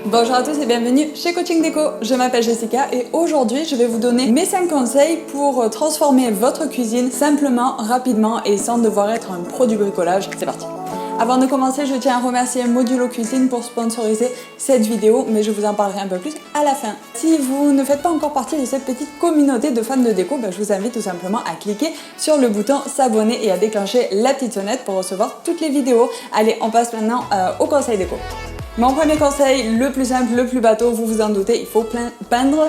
Bonjour à tous et bienvenue chez Coaching Déco. Je m'appelle Jessica et aujourd'hui je vais vous donner mes 5 conseils pour transformer votre cuisine simplement, rapidement et sans devoir être un pro du bricolage. C'est parti. Avant de commencer, je tiens à remercier Modulo Cuisine pour sponsoriser cette vidéo, mais je vous en parlerai un peu plus à la fin. Si vous ne faites pas encore partie de cette petite communauté de fans de déco, je vous invite tout simplement à cliquer sur le bouton s'abonner et à déclencher la petite sonnette pour recevoir toutes les vidéos. Allez, on passe maintenant au conseil déco. Mon premier conseil, le plus simple, le plus bateau, vous vous en doutez, il faut peindre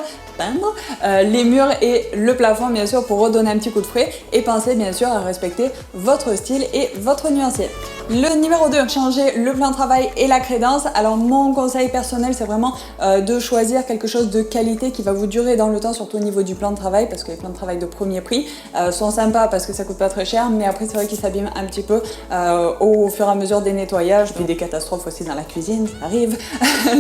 les murs et le plafond bien sûr pour redonner un petit coup de frais et pensez bien sûr à respecter votre style et votre nuancier. Le numéro 2, changer le plan de travail et la crédence. Alors mon conseil personnel c'est vraiment de choisir quelque chose de qualité qui va vous durer dans le temps, surtout au niveau du plan de travail parce que les plans de travail de premier prix sont sympas parce que ça coûte pas très cher, mais après c'est vrai qu'ils s'abîment un petit peu au fur et à mesure des nettoyages, puis des catastrophes aussi dans la cuisine, ça arrive.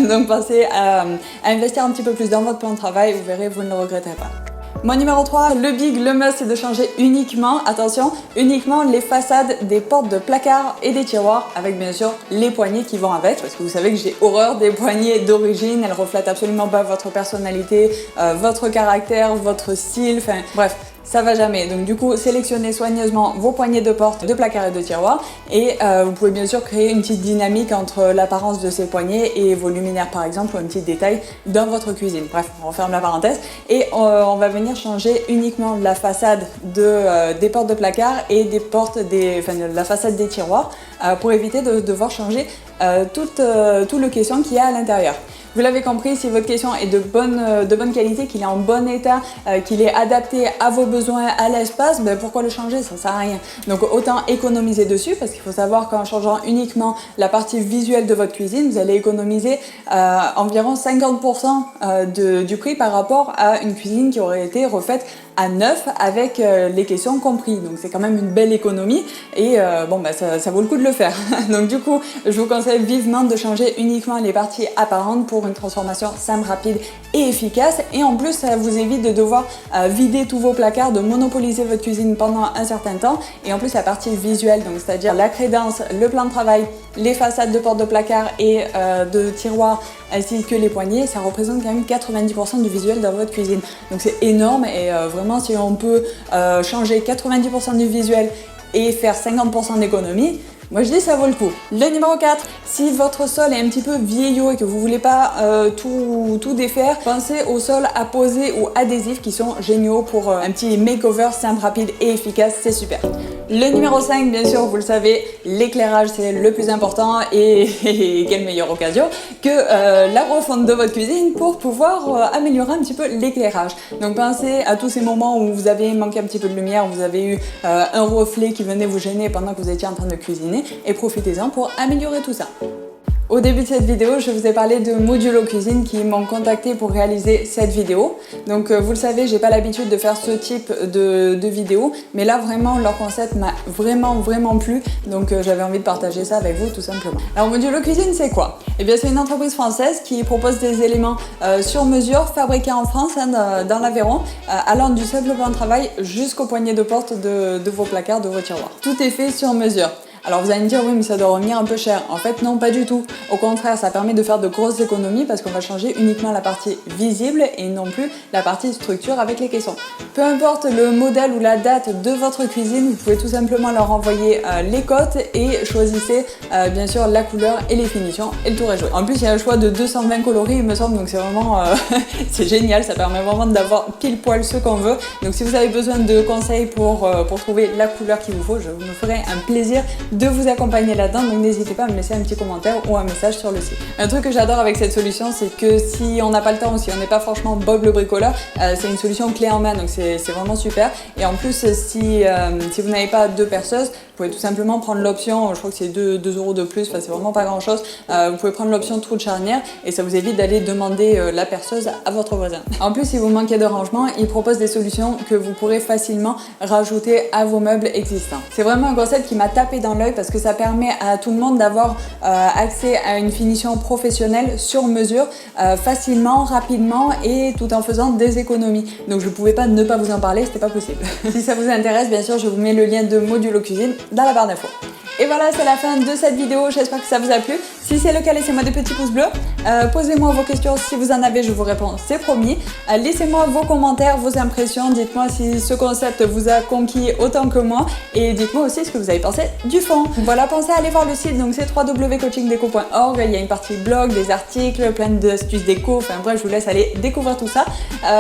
Donc pensez à investir un petit peu plus dans votre plan de travail, vous verrez, vous ne le regretterez pas. Mon numéro 3, le big, le must, c'est de changer uniquement, attention, uniquement les façades des portes de placard et des tiroirs avec bien sûr les poignées qui vont avec parce que vous savez que j'ai horreur des poignées d'origine, elles reflètent absolument pas votre personnalité, votre caractère, votre style, enfin bref. Ça va jamais. Donc du coup, sélectionnez soigneusement vos poignées de porte, de placard et de tiroir et vous pouvez bien sûr créer une petite dynamique entre l'apparence de ces poignées et vos luminaires par exemple ou un petit détail dans votre cuisine. Bref, on referme la parenthèse et on va venir changer uniquement la façade des portes de placard et la façade des tiroirs pour éviter de devoir changer tout le caisson qu'il y a à l'intérieur. Vous l'avez compris, si votre caisson est de bonne qualité, qu'il est en bon état, qu'il est adapté à vos besoins, à l'espace, pourquoi le changer? Ça sert à rien. Donc autant économiser dessus parce qu'il faut savoir qu'en changeant uniquement la partie visuelle de votre cuisine, vous allez économiser environ 50% du prix par rapport à une cuisine qui aurait été refaite à neuf avec les caissons compris. Donc c'est quand même une belle économie et ça vaut le coup de le faire. Donc du coup, je vous conseille vivement de changer uniquement les parties apparentes pour une transformation simple, rapide et efficace. Et en plus, ça vous évite de devoir vider tous vos placards, de monopoliser votre cuisine pendant un certain temps. Et en plus, la partie visuelle, donc c'est-à-dire la crédence, le plan de travail, les façades de portes de placard et de tiroirs, ainsi que les poignées, ça représente quand même 90% du visuel dans votre cuisine. Donc c'est énorme et vraiment si on peut changer 90% du visuel et faire 50% d'économie, moi je dis ça vaut le coup. Le numéro 4, si votre sol est un petit peu vieillot et que vous voulez pas tout défaire, pensez aux sols apposés ou adhésifs qui sont géniaux pour un petit makeover simple, rapide et efficace, c'est super. Le numéro 5, bien sûr, vous le savez, l'éclairage c'est le plus important et quelle meilleure occasion que la refonte de votre cuisine pour pouvoir améliorer un petit peu l'éclairage. Donc pensez à tous ces moments où vous avez manqué un petit peu de lumière, où vous avez eu un reflet qui venait vous gêner pendant que vous étiez en train de cuisiner et profitez-en pour améliorer tout ça. Au début de cette vidéo, je vous ai parlé de Modulo Cuisine qui m'ont contacté pour réaliser cette vidéo. Donc vous le savez, j'ai pas l'habitude de faire ce type de vidéo, mais là vraiment leur concept m'a vraiment plu, donc j'avais envie de partager ça avec vous tout simplement. Alors Modulo Cuisine c'est quoi? Eh bien c'est une entreprise française qui propose des éléments sur mesure fabriqués en France dans l'Aveyron, allant du simple plan de travail jusqu'aux poignées de porte de vos placards, de vos tiroirs. Tout est fait sur mesure. Alors vous allez me dire oui mais ça doit revenir un peu cher. En fait non, pas du tout. Au contraire, ça permet de faire de grosses économies parce qu'on va changer uniquement la partie visible et non plus la partie structure avec les caissons. Peu importe le modèle ou la date de votre cuisine, vous pouvez tout simplement leur envoyer les cotes et choisissez bien sûr la couleur et les finitions et le tour est joué. En plus il y a un choix de 220 coloris il me semble, donc c'est vraiment c'est génial, ça permet vraiment d'avoir pile poil ce qu'on veut. Donc si vous avez besoin de conseils pour trouver la couleur qu'il vous faut, je me ferai un plaisir de vous accompagner là-dedans, donc n'hésitez pas à me laisser un petit commentaire ou un message sur le site. Un truc que j'adore avec cette solution, c'est que si on n'a pas le temps ou si on n'est pas franchement Bob le bricoleur, c'est une solution clé en main, donc c'est vraiment super. Et en plus, si vous n'avez pas de perceuse, vous pouvez tout simplement prendre l'option, je crois que c'est 2 € de plus, enfin c'est vraiment pas grand chose, vous pouvez prendre l'option trou de charnière et ça vous évite d'aller demander la perceuse à votre voisin. En plus, si vous manquez de rangement, ils proposent des solutions que vous pourrez facilement rajouter à vos meubles existants. C'est vraiment un concept qui m'a tapé dans l'œil parce que ça permet à tout le monde d'avoir accès à une finition professionnelle sur mesure, facilement, rapidement et tout en faisant des économies. Donc je ne pouvais pas ne pas vous en parler, c'était pas possible. Si ça vous intéresse, bien sûr, je vous mets le lien de Modulo Cuisine dans la barre d'infos. Et voilà, c'est la fin de cette vidéo, j'espère que ça vous a plu. Si c'est le cas, laissez-moi des petits pouces bleus, posez-moi vos questions si vous en avez, je vous réponds, c'est promis. Laissez-moi vos commentaires, vos impressions, dites-moi si ce concept vous a conquis autant que moi et dites-moi aussi ce que vous avez pensé du fond. Voilà, pensez à aller voir le site, donc c'est www.coachingdeco.org, il y a une partie blog, des articles, plein d'astuces déco, enfin bref, je vous laisse aller découvrir tout ça.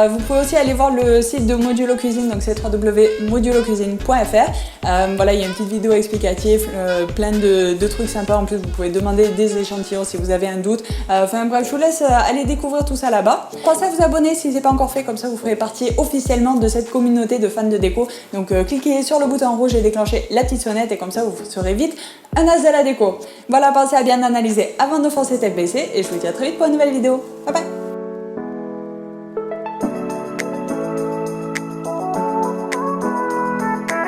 Vous pouvez aussi aller voir le site de Modulo Cuisine, donc c'est www.modulocuisine.fr. Voilà, il y a une petite vidéo explicative, plein de trucs sympas, en plus vous pouvez demander des échantillons si vous avez un doute. Enfin bref, je vous laisse aller découvrir tout ça là-bas. Pensez à vous abonner si ce n'est pas encore fait, comme ça vous ferez partie officiellement de cette communauté de fans de déco. Donc cliquez sur le bouton rouge et déclenchez la petite sonnette et comme ça vous serez vite un as de la déco. Voilà, pensez à bien analyser avant de foncer tête baissée et je vous dis à très vite pour une nouvelle vidéo. Bye bye.